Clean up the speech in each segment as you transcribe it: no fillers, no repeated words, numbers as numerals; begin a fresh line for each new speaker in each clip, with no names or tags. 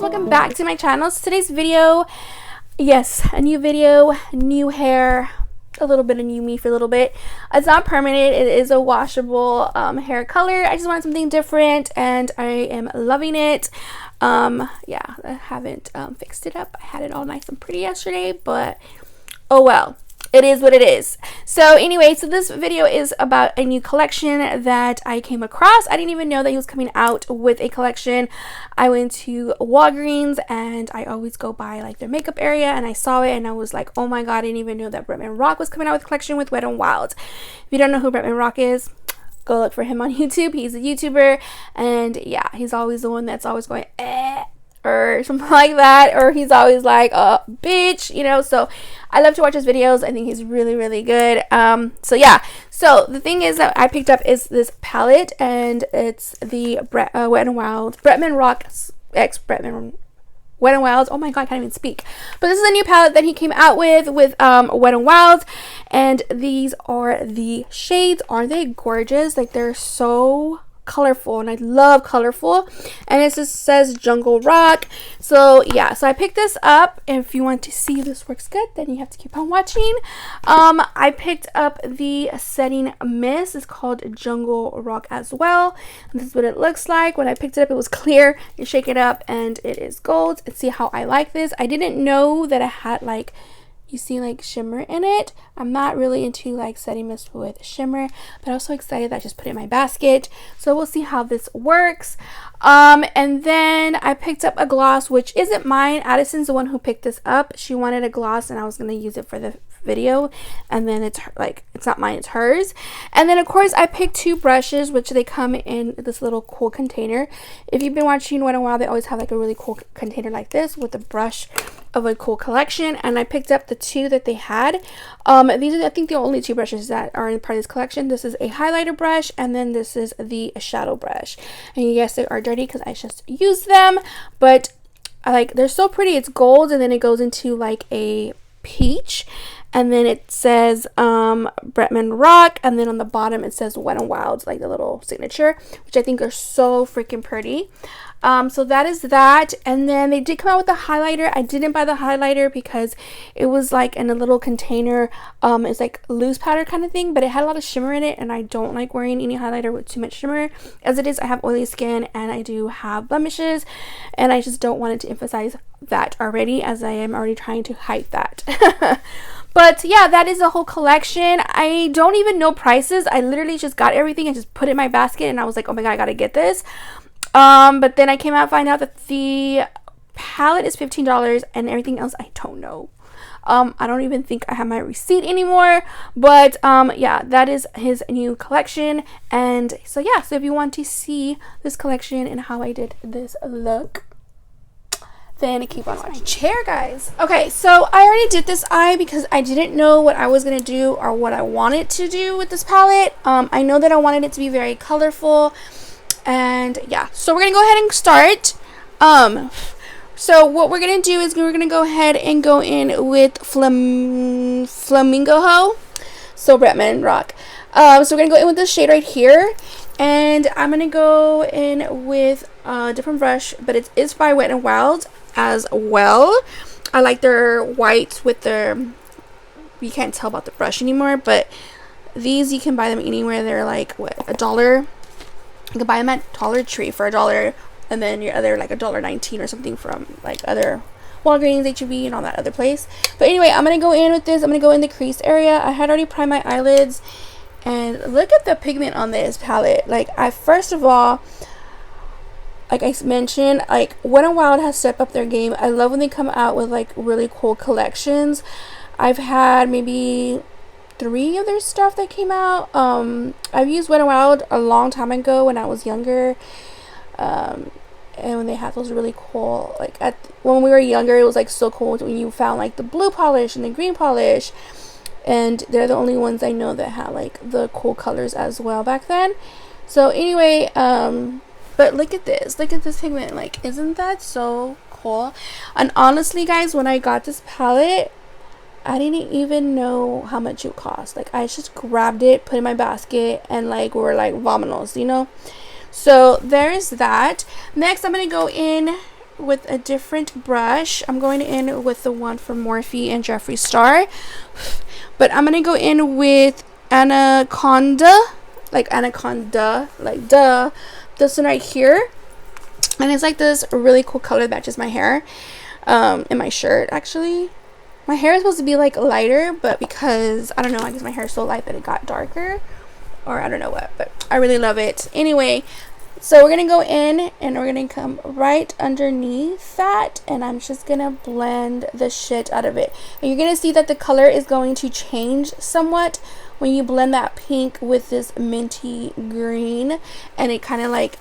welcome back to my channel. So today's video, yes, a new video, new hair, a little bit of new me for a little bit. It's not permanent, it is a washable hair color. I just wanted something different and I am loving it. Yeah, I haven't fixed it up. I had it all nice and pretty yesterday, but oh well. It is what it is. So anyway, so this video is about a new collection that I came across. I didn't even know that he was coming out with a collection. I went to Walgreens and I always go by like their makeup area and I saw it and I was like, oh my god, I didn't even know that Bretman was coming out with a collection with Wet n Wild. If you don't know who Bretman is, go look for him on YouTube. He's a YouTuber and yeah, he's always the one that's always going or something like that, or he's always like bitch, you know. So I love to watch his videos. I think he's really good. So yeah, so the thing is that I picked up is this palette and it's the Wet n Wild Bretman Rock X Bretman Wet n Wild. Oh my god, I can't even speak. But this is a new palette that he came out with Wet n Wild, and these are the shades. Aren't they gorgeous? Like, they're so colorful and I love colorful, and it just says Jungle Rock. So yeah, so I picked this up. If you want to see this works good, then you have to keep on watching. I picked up the setting mist. It's called Jungle Rock as well, and this is what it looks like. When I picked it up, it was clear. You shake it up and it is gold. And see how I like this. I didn't know that it had like, you see, like shimmer in it. I'm not really into like setting mist with shimmer, but I was so excited that I just put it in my basket. So we'll see how this works. And then I picked up a gloss, which isn't mine. Addison's the one who picked this up. She wanted a gloss and I was going to use it for the video, and then it's like, it's not mine, it's hers. And then of course I picked two brushes, which they come in this little cool container. If you've been watching Wet n Wild, they always have like a really cool container like this with a brush of a cool collection, and I picked up the two that they had. These are, I think, the only two brushes that are in part of this collection. This is a highlighter brush, and then this is the shadow brush. And yes, they are dirty because I just used them, but like, they're so pretty. It's gold, and then it goes into like a peach, and then it says Bretman Rock, and then on the bottom it says Wet n Wild, like the little signature, which I think are so freaking pretty. So that is that. And then they did come out with the highlighter. I didn't buy the highlighter because it was like in a little container. It's like loose powder kind of thing, but it had a lot of shimmer in it, and I don't like wearing any highlighter with too much shimmer. As it is, I have oily skin and I do have blemishes, and I just don't want it to emphasize that already, as I am already trying to hide that. But yeah, that is the whole collection. I don't even know prices. I literally just got everything and just put it in my basket, and I was like, oh my god, I gotta get this. But then I came out and find out that the palette is $15 and everything else I don't know. I don't even think I have my receipt anymore, but yeah, that is his new collection. And so yeah, so if you want to see this collection and how I did this look, then keep on watching. Chair, guys. Okay, so I already did this eye because I didn't know what I was gonna do or what I wanted to do with this palette. I know that I wanted it to be very colorful, and yeah, so we're gonna go ahead and start. So what we're gonna do is we're gonna go ahead and go in with Flamingo Ho, so Bretman Rock. So we're gonna go in with this shade right here, and I'm gonna go in with a different brush, but it is by Wet n Wild as well. I like their white with their, you can't tell about the brush anymore, but these you can buy them anywhere. They're like, what, $1? You can buy them at Dollar Tree for $1, and then your other like $1.19 or something from like other Walgreens, H-E-B, and all that other place. But anyway, I'm gonna go in with this. I'm gonna go in the crease area. I had already primed my eyelids, and look at the pigment on this palette. Like, I first of all, like I mentioned, like Wet n Wild has stepped up their game. I love when they come out with like really cool collections. I've had maybe 3 of their stuff that came out. I've used Wet n Wild a long time ago when I was younger, and when they had those really cool, like when we were younger, it was like so cool when you found like the blue polish and the green polish, and they're the only ones I know that had like the cool colors as well back then. So anyway, but look at this pigment. Like, isn't that so cool? And honestly, guys, when I got this palette, I didn't even know how much it cost. Like, I just grabbed it, put it in my basket, and like we're like vamonos, you know. So there's that. Next, I'm gonna go in with a different brush. I'm going in with the one from Morphe and Jeffree Star, but I'm gonna go in with Anaconda, like duh, this one right here. And it's like this really cool color that matches my hair, and my shirt. Actually, my hair is supposed to be like lighter, but because I don't know, I guess my hair is so light that it got darker, or I don't know what, but I really love it. Anyway, so we're gonna go in and we're gonna come right underneath that, and I'm just gonna blend the shit out of it. And you're gonna see that the color is going to change somewhat when you blend that pink with this minty green, and it kind of like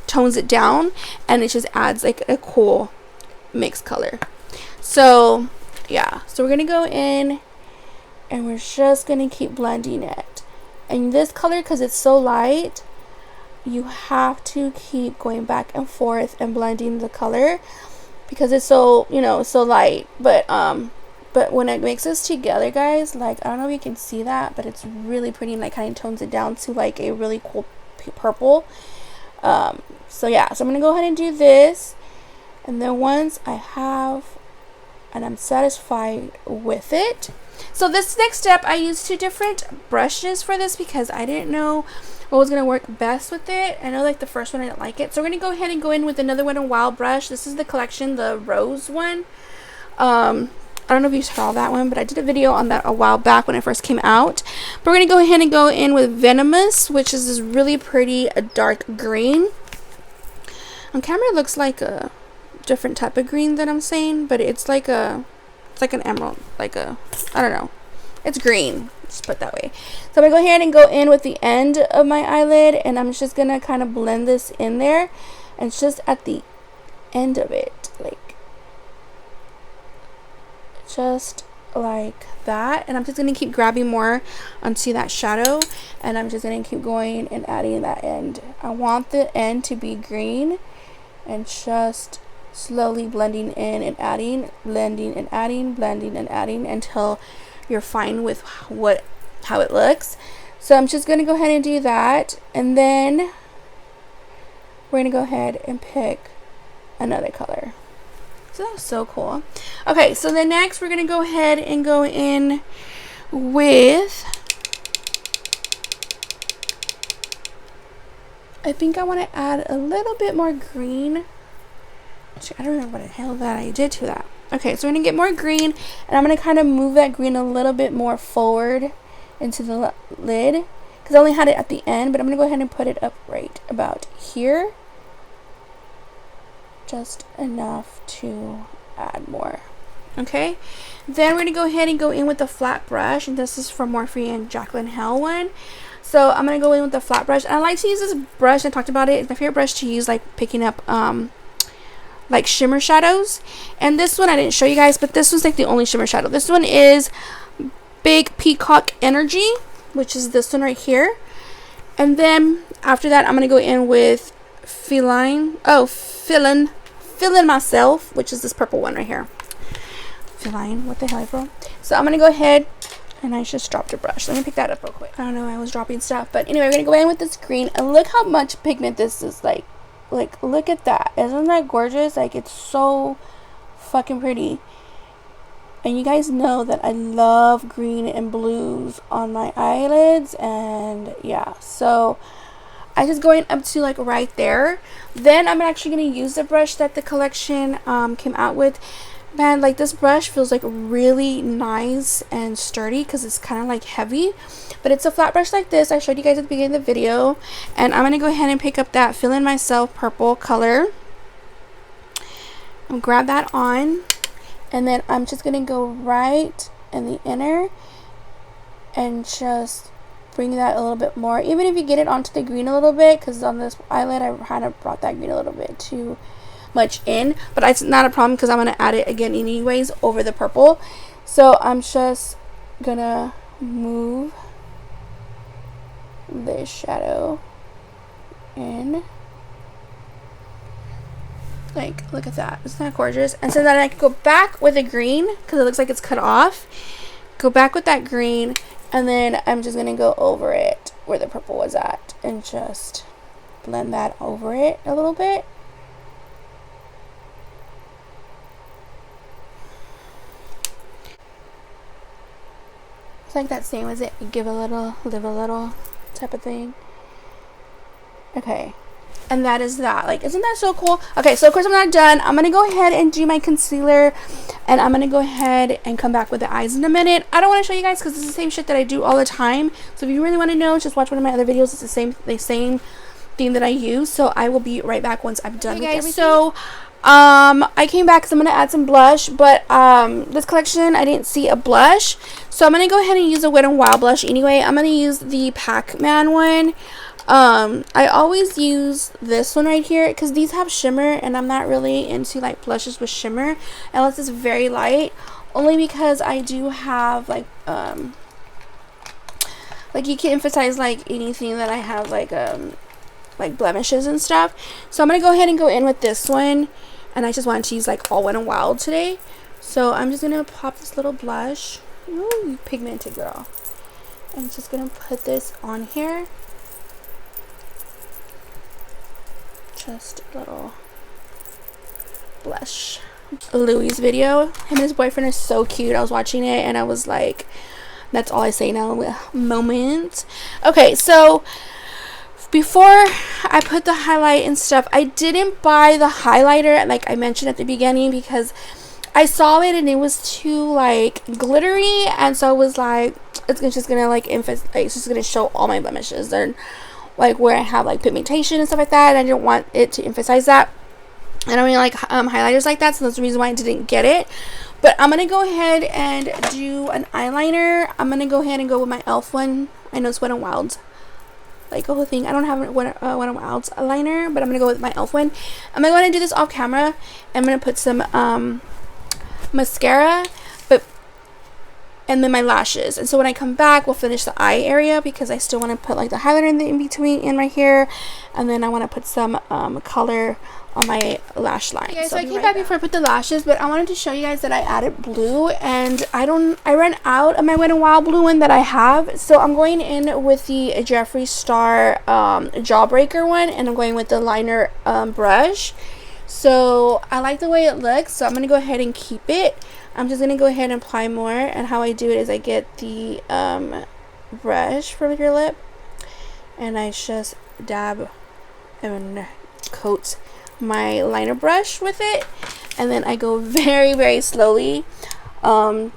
tones it down, and it just adds like a cool mixed color. So yeah, so we're gonna go in and we're just gonna keep blending it. And this color, because it's so light, you have to keep going back and forth and blending the color because it's so, you know, so light. But when it mixes together, guys, like, I don't know if you can see that, but it's really pretty, and like kind of tones it down to like a really cool purple. So yeah, so I'm gonna go ahead and do this, and then once I have and I'm satisfied with it, so this next step, I used 2 different brushes for this because I didn't know what was gonna work best with it. I know like the first one I didn't like it, so we're gonna go ahead and go in with another one, a wild brush. This is the collection, the rose one. I don't know if you saw that one, but I did a video on that a while back when it first came out. But we're gonna go ahead and go in with Venomous, which is this really pretty dark green. On camera it looks like a different type of green that I'm saying, but it's like an emerald, like a, I don't know, it's green, just put it that way. So I'm gonna go ahead and go in with the end of my eyelid, and I'm just gonna kind of blend this in there, and it's just at the end of it, like just like that. And I'm just gonna keep grabbing more onto that shadow, and I'm just gonna keep going and adding that end. I want the end to be green, and just slowly blending in and adding, blending and adding, blending and adding until you're fine with how it looks. So I'm just gonna go ahead and do that, and then we're gonna go ahead and pick another color. So that was so cool. Okay, so then next we're gonna go ahead and go in with, I think I want to add a little bit more green. Actually, I don't know what the hell that I did to that. Okay, so we're gonna get more green, and I'm gonna kind of move that green a little bit more forward into the lid because I only had it at the end, but I'm gonna go ahead and put it up right about here, just enough to add more. Okay, then we're gonna go ahead and go in with the flat brush, and this is from Morphe and Jaclyn Hill one. So I'm gonna go in with the flat brush, and I like to use this brush. I talked about it. It's my favorite brush to use, like picking up like shimmer shadows. And this one I didn't show you guys, but this one's like the only shimmer shadow. This one is Big Peacock Energy, which is this one right here. And then after that, I'm gonna go in with Feeling Myself, which is this purple one right here. Feeling, what the hell, April? So I'm gonna go ahead, and I just dropped a brush. Let me pick that up real quick. I don't know, I was dropping stuff, but anyway, we're gonna go in with this green, and look how much pigment this is. Like look at that. Isn't that gorgeous? Like, it's so fucking pretty. And you guys know that I love green and blues on my eyelids, and yeah, so I just going up to like right there. Then I'm actually going to use the brush that the collection came out with. Man, like, this brush feels like really nice and sturdy because it's kind of like heavy, but it's a flat brush like this. I showed you guys at the beginning of the video, and I'm going to go ahead and pick up that Feeling Myself purple color and grab that on, and then I'm just going to go right in the inner and just bring that a little bit more, even if you get it onto the green a little bit, because on this eyelid I kind of brought that green a little bit too much in, but it's not a problem because I'm going to add it again anyways over the purple. So I'm just gonna move this shadow in. Like, look at that. Isn't that gorgeous? And so then I can go back with the green because it looks like it's cut off. Go back with that green, and then I'm just gonna go over it where the purple was at and just blend that over it a little bit. It's like that same as it, give a little, live a little type of thing. Okay. And that is that. Like, isn't that so cool? Okay, so of course I'm not done. I'm gonna go ahead and do my concealer, and I'm gonna go ahead and come back with the eyes in a minute. I don't want to show you guys because it's the same shit that I do all the time. So if you really want to know, just watch one of my other videos. It's the same thing that I use. So I will be right back once I'm done with everything. So I came back because I'm gonna add some blush, but this collection I didn't see a blush, so I'm gonna go ahead and use a Wet n Wild blush anyway. I'm gonna use the Pac-Man one. I always use this one right here because these have shimmer, and I'm not really into like blushes with shimmer unless it's very light, only because I do have like you can emphasize like anything that I have like blemishes and stuff. So I'm gonna go ahead and go in with this one, and I just wanted to use like all Wet n Wild today, so I'm just gonna pop this little blush. Ooh, you pigmented girl. I'm just gonna put this on here. Just a little blush. Louis' video, him and his boyfriend are so cute. I was watching it and I was like, that's all I say now. Moment. Okay, so before I put the highlight and stuff, I didn't buy the highlighter like I mentioned at the beginning because I saw it and it was too like glittery, and so I was like, it's just gonna like it's just gonna show all my blemishes and like where I have like pigmentation and stuff like that, and I didn't want it to emphasize that. I don't really like highlighters like that, so that's the reason why I didn't get it. But I'm gonna go ahead and do an eyeliner. I'm gonna go ahead and go with my e.l.f. one. I know it's Wet n Wild, like the whole thing. I don't have Wet n Wild's eyeliner, but I'm gonna go with my e.l.f. one. I'm gonna go ahead and do this off camera. I'm gonna put some mascara, and then my lashes, and so when I come back we'll finish the eye area because I still want to put like the highlighter in the in between in right here, and then I want to put some color on my lash line. Okay, so I came back before I put the lashes, but I wanted to show you guys that I added blue, and I ran out of my Wet n Wild blue one that I have, so I'm going in with the Jeffree Star Jawbreaker one, and I'm going with the liner brush. So I like the way it looks, so I'm gonna go ahead and keep it. I'm just gonna go ahead and apply more, and how I do it is I get the brush from your lip, and I just dab and coat my liner brush with it, and then I go very, very slowly. And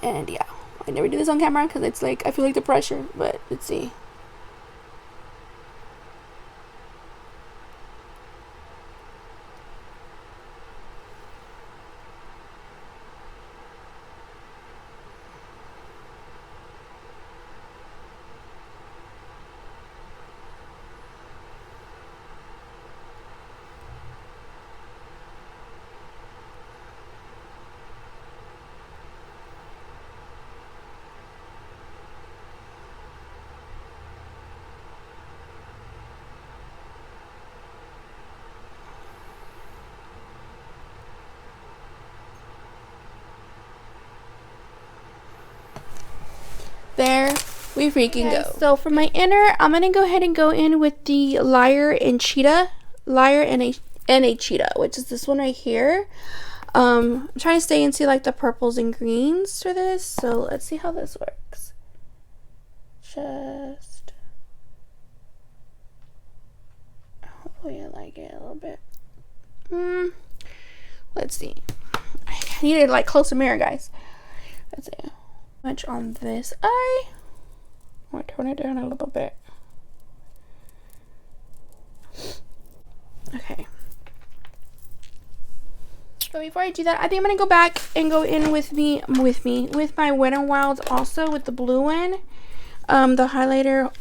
yeah, I never do this on camera because it's like I feel like the pressure, but let's see. There we freaking go. So for my inner, I'm gonna go ahead and go in with the Liar and Cheetah, which is this one right here. I'm trying to stay into like the purples and greens for this, so let's see how this works. Just hopefully I like it a little bit. Let's see. I need to like close the mirror, guys. Let's see. Much on this eye. I'm gonna turn it down a little bit. Okay. But before I do that, I think I'm gonna go back and go in with my Wet n Wild also with the blue one. The highlighter,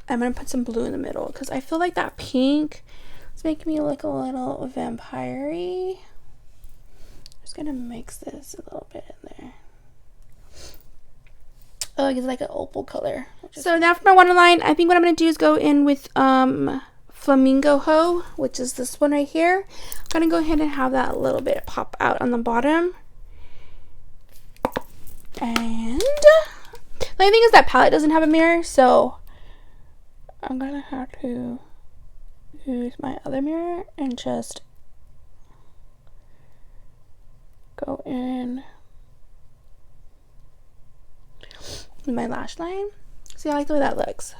I'm gonna put some blue in the middle because I feel like that pink is making me look a little vampire-y. Just gonna mix this a little bit in there. Oh, it's like an opal color. So now for my waterline, I think what I'm going to do is go in with Flamingo Ho, which is this one right here. I'm going to go ahead and have that a little bit pop out on the bottom. And the only thing is that palette doesn't have a mirror, so I'm going to have to use my other mirror and just go in with my lash line. See, I like the way that looks.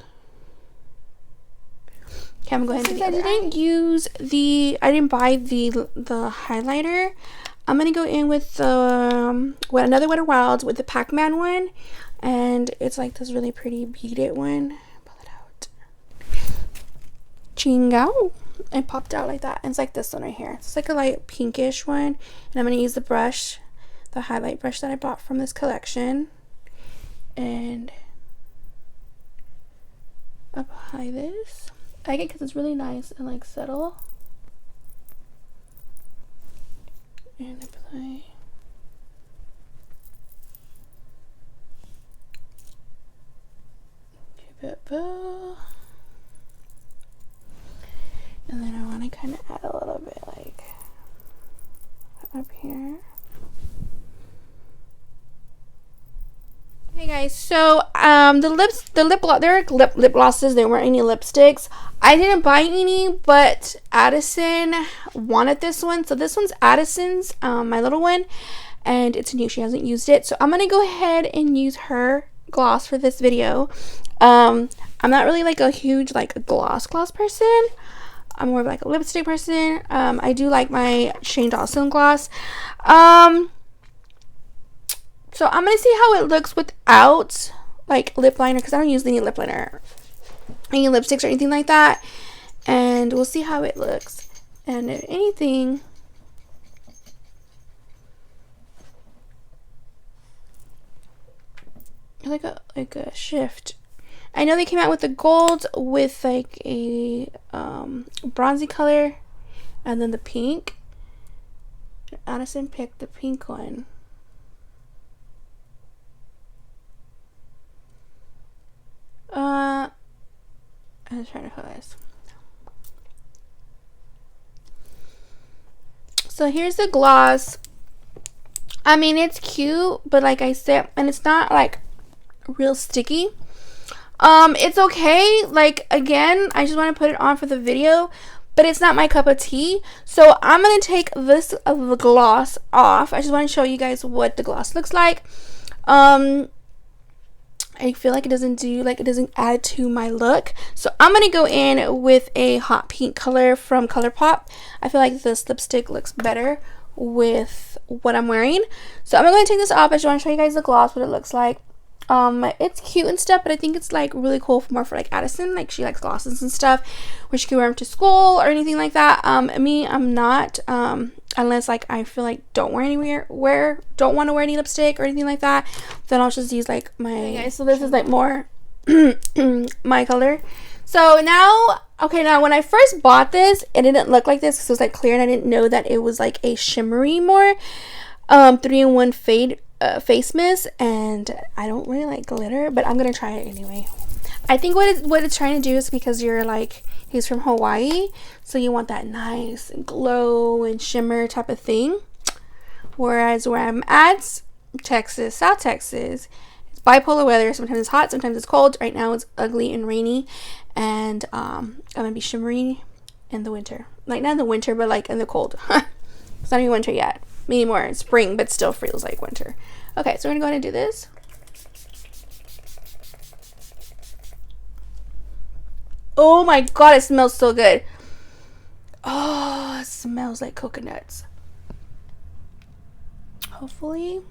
Okay, I'm going to go ahead and I didn't buy the highlighter. I'm gonna go in with the another Wet n Wild with the Pac-Man one, and it's like this really pretty beaded one. Pull it out. Chingo. It popped out like that. And it's like this one right here. It's like a light pinkish one, and I'm gonna use the brush, the highlight brush that I bought from this collection, and apply this. I like it because it's really nice and like subtle. And apply. Keep it bow. And then I want to kind of add a little bit like up here. Okay guys, so they're lip glosses. There weren't any lipsticks. I didn't buy any, but Addison wanted this one. So this one's Addison's, my little one, and it's new. She hasn't used it. So I'm gonna go ahead and use her gloss for this video. I'm not really like a huge like a gloss person. I'm more of like a lipstick person. I do like my Shane Dawson gloss. So I'm going to see how it looks without like lip liner, because I don't use any lip liner, any lipsticks or anything like that. And we'll see how it looks. And if anything, like a shift. I know they came out with the gold with like a bronzy color and then the pink. Addison picked the pink one. I'm trying to focus. So here's the gloss. I mean, it's cute, but like I said, and it's not like real sticky. It's okay. Like, again, I just want to put it on for the video, but it's not my cup of tea. So I'm gonna take this gloss off. I just want to show you guys what the gloss looks like. I feel like it doesn't add to my look. So I'm gonna go in with a hot pink color from ColourPop. I feel like this lipstick looks better with what I'm wearing. So I'm gonna take this off. I just want to show you guys the gloss, what it looks like. It's cute and stuff, but I think it's like really cool more for like Addison. Like, she likes glosses and stuff where she can wear them to school or anything like that. Me, I'm not, unless like I feel like don't want to wear any lipstick or anything like that, then I'll just use like my, okay guys, so this is like more my color. So now, okay, now when I first bought this, it didn't look like this because it was like clear, and I didn't know that it was like a shimmery more 3-in-1 fade face mist, and I don't really like glitter, but I'm gonna try it anyway. I think what it's trying to do is, because you're like, he's from Hawaii, so you want that nice glow and shimmer type of thing, whereas where I'm at, Texas, South Texas, it's bipolar weather. Sometimes it's hot, sometimes it's cold. Right now it's ugly and rainy, and I'm gonna be shimmery in the winter, like not in the winter, but like in the cold. It's not even winter yet, maybe more in spring, but still feels like winter. Okay, so we're gonna go ahead and do this. Oh my god, it smells so good. Oh, it smells like coconuts. Hopefully.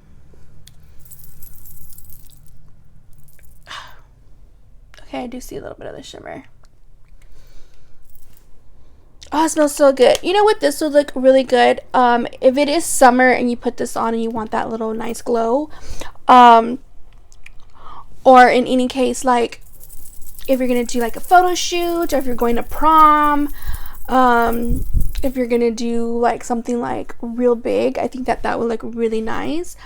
Okay, I do see a little bit of the shimmer. Oh, it smells so good. You know what, this would look really good if it is summer and you put this on and you want that little nice glow, or in any case, like if you're gonna do like a photo shoot, or if you're going to prom, if you're gonna do like something like real big, I think that would look really nice.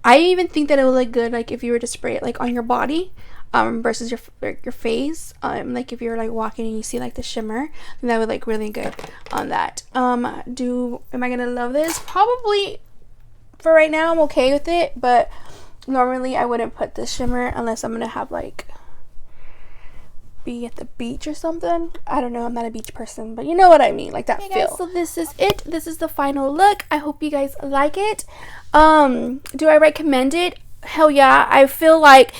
I even think that it would look good like if you were to spray it like on your body, versus your face. Like if you're like walking and you see like the shimmer, then that would look really good on that. Am I gonna love this? Probably. For right now, I'm okay with it, but normally I wouldn't put this shimmer unless I'm gonna have like be at the beach or something. I don't know, I'm not a beach person, but you know what I mean, like that feel. Guys, so this is it. This is the final look. I hope you guys like it. Do I recommend it? Hell yeah. I feel like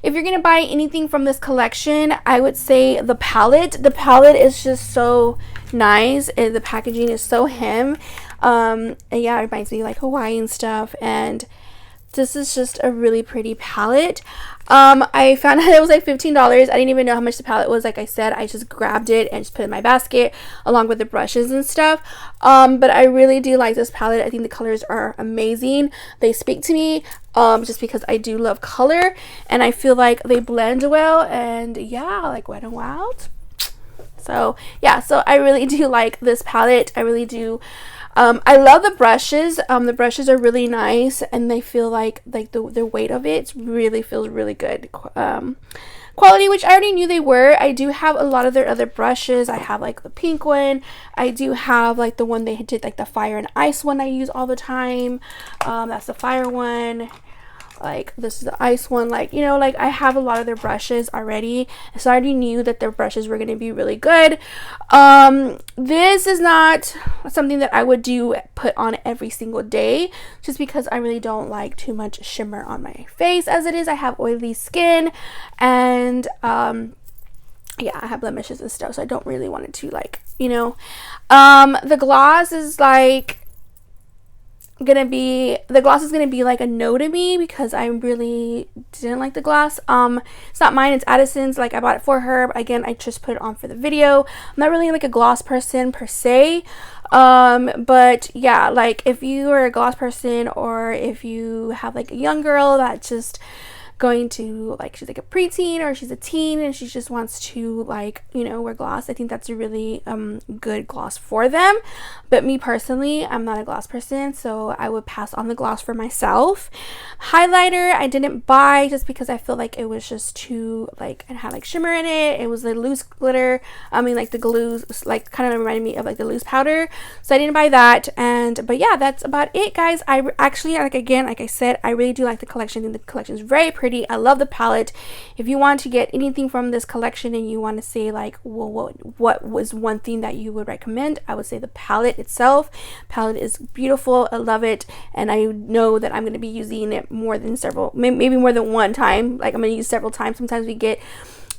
if you're gonna buy anything from this collection, I would say the palette. The palette is just so nice, and the packaging is so hem. And yeah, it reminds me like Hawaiian stuff, and this is just a really pretty palette. I found out it was like $15. I didn't even know how much the palette was. Like I said, I just grabbed it and just put it in my basket along with the brushes and stuff. But I really do like this palette. I think the colors are amazing. They speak to me just because I do love color, and I feel like they blend well, and yeah, like Wet n Wild. So yeah, so I really do like this palette. I really do. I love the brushes. The brushes are really nice, and they feel like the weight of it really feels really good. Quality, which I already knew they were. I do have a lot of their other brushes. I have like the pink one. I do have like the one they did, like the fire and ice one I use all the time. That's the fire one. Like this is the ice one. Like, you know, like I have a lot of their brushes already, so I already knew that their brushes were going to be really good. This is not something that I would put on every single day, just because I really don't like too much shimmer on my face as it is. I have oily skin, and yeah, I have blemishes and stuff, so I don't really want it to, like, you know. The gloss is like the gloss is gonna be like a no to me, because I really didn't like the gloss. It's not mine, it's Addison's. Like, I bought it for her, but again, I just put it on for the video. I'm not really like a gloss person per se, but yeah, like if you are a gloss person, or if you have like a young girl that just going to, like, she's like a preteen or she's a teen and she just wants to, like, you know, wear gloss, I think that's a really good gloss for them. But me personally, I'm not a gloss person, so I would pass on the gloss for myself. Highlighter I didn't buy just because I feel like it was just too, like, it had like shimmer in it. It was a loose glitter. I mean, like the glue, like, kind of reminded me of like the loose powder, so I didn't buy that. But yeah, that's about it, guys. I actually, like, again, like I said, I really do like the collection. I think the collection is very pretty. I love the palette. If you want to get anything from this collection and you want to say, like, well, what was one thing that you would recommend, I would say the palette itself. Palette is beautiful. I love it, and I know that I'm going to be using it more than maybe more than one time. Like, I'm going to use several times. Sometimes we get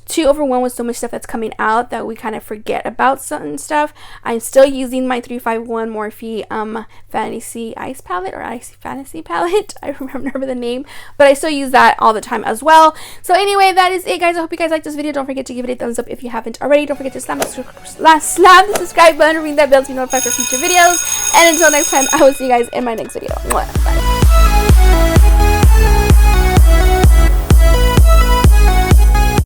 too overwhelmed with so much stuff that's coming out that we kind of forget about certain stuff. I'm still using my 351 Morphe Fantasy Ice Palette, or Ice Fantasy Palette. I remember the name, but I still use that all the time as well. So anyway, that is it, guys. I hope you guys liked this video. Don't forget to give it a thumbs up if you haven't already. Don't forget to slam the subscribe button, ring that bell to be notified for future videos. And until next time, I will see you guys in my next video. Bye.